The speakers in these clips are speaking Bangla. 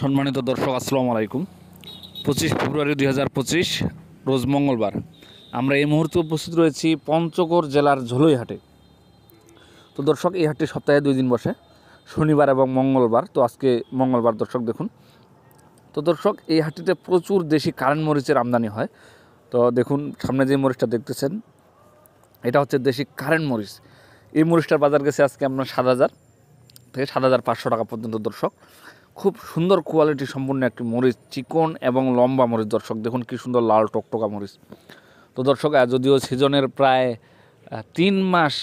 সম্মানিত দর্শক আসসালামু আলাইকুম। 25 ফেব্রুয়ারি 2025 রোজ মঙ্গলবার। আমরা এই মুহূর্তে উপস্থিত রয়েছি পঞ্চগড় জেলার ঝলইহাটে। তো দর্শক, এই হাটটি সপ্তাহে 2 দিন বসে, শনিবার এবং মঙ্গলবার। তো আজকে মঙ্গলবার দর্শক দেখুন। তো দর্শক, এই হাটটিতে প্রচুর দেশি কারেন্ট মরিচের আমদানি হয়। তো দেখুন, সামনে যে মরিচটা দেখতেছেন এটা হচ্ছে দেশি কারেন্ট মরিচ। এই মরিচটার বাজার গেছে আজকে আপনার 7,000 থেকে 7,500 টাকা পর্যন্ত দর্শক। খুব সুন্দর কোয়ালিটি সম্পূর্ণ একটি মরিচ, চিকন এবং লম্বা মরিচ দর্শক। দেখুন কি সুন্দর লাল টকটকা মরিচ। তো দর্শক, যদিও সিজনের প্রায় 3 মাস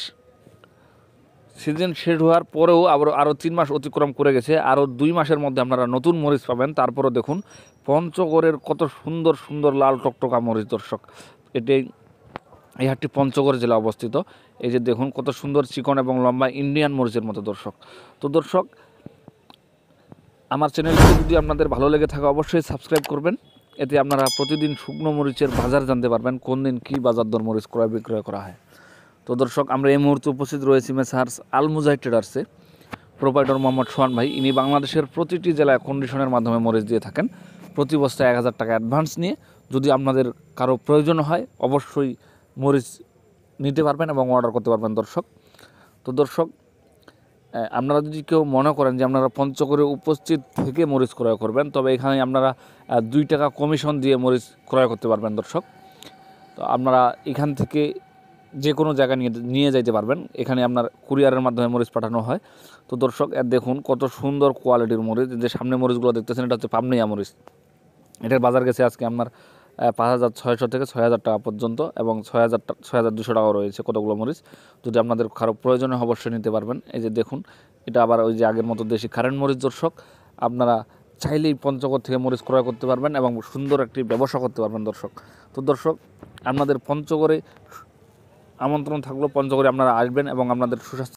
সিজন শেষ হওয়ার পরেও আরও 3 মাস অতিক্রম করে গেছে, আরও 2 মাসের মধ্যে আপনারা নতুন মরিচ পাবেন। তারপরও দেখুন পঞ্চগড়ের কত সুন্দর সুন্দর লাল টকটকা মরিচ দর্শক। এই হাটটি পঞ্চগড় জেলা অবস্থিত। এই যে দেখুন কত সুন্দর চিকন এবং লম্বা ইন্ডিয়ান মরিচের মতো দর্শক। তো দর্শক, আমার চ্যানেলটি যদি আপনাদের ভালো লেগে থাকে অবশ্যই সাবস্ক্রাইব করবেন। এতে আপনারা প্রতিদিন শুকনো মরিচের বাজার জানতে পারবেন, কোন দিন কী বাজার দর মরিচ ক্রয় বিক্রয় করা হয়। তো দর্শক, আমরা এই মুহূর্তে উপস্থিত রয়েছি মেসার্স আল মুজাহিদ ট্রেডার্সে। প্রোপাইটর মোহাম্মদ সোহান ভাই, ইনি বাংলাদেশের প্রতিটি জেলায় কন্ডিশনের মাধ্যমে মরিচ দিয়ে থাকেন। প্রতি বস্তায় 1,000 টাকা অ্যাডভান্স নিয়ে যদি আপনাদের কারো প্রয়োজন হয় অবশ্যই মরিচ নিতে পারবেন এবং অর্ডার করতে পারবেন দর্শক। তো দর্শক, আপনারা যদি কেউ মনে করেন যে আপনারা পঞ্চগড়ে উপস্থিত থেকে মরিচ ক্রয় করবেন, তবে এখানে আপনারা 2 টাকা কমিশন দিয়ে মরিচ ক্রয় করতে পারবেন দর্শক। তো আপনারা এখান থেকে যে কোনো জায়গায় নিয়ে যাইতে পারবেন। এখানে আপনার কুরিয়ারের মাধ্যমে মরিচ পাঠানো হয়। তো দর্শক, দেখুন কত সুন্দর কোয়ালিটির মরিচ। যে সামনে মরিচগুলো দেখতেছেন এটা হচ্ছে পাবনাইয়া মরিচ। এটার বাজার গেছে আজকে আপনার 5,600 থেকে 6,000 টাকা পর্যন্ত, এবং 6,200 টাকাও রয়েছে কতগুলো মরিচ। যদি আপনাদের কারো প্রয়োজন হয় অবশ্যই নিতে পারবেন। এই যে দেখুন, এটা আবার ওই যে আগের মতো দেশি কারেন্ট মরিচ দর্শক। আপনারা চাইলেই পঞ্চগড় থেকে মরিচ ক্রয় করতে পারবেন এবং সুন্দর একটি ব্যবসা করতে পারবেন দর্শক। তো দর্শক, আপনাদের পঞ্চগড়ে আমন্ত্রণ থাকলো, পঞ্চগড়ে আপনারা আসবেন এবং আপনাদের সুস্বাস্থ্য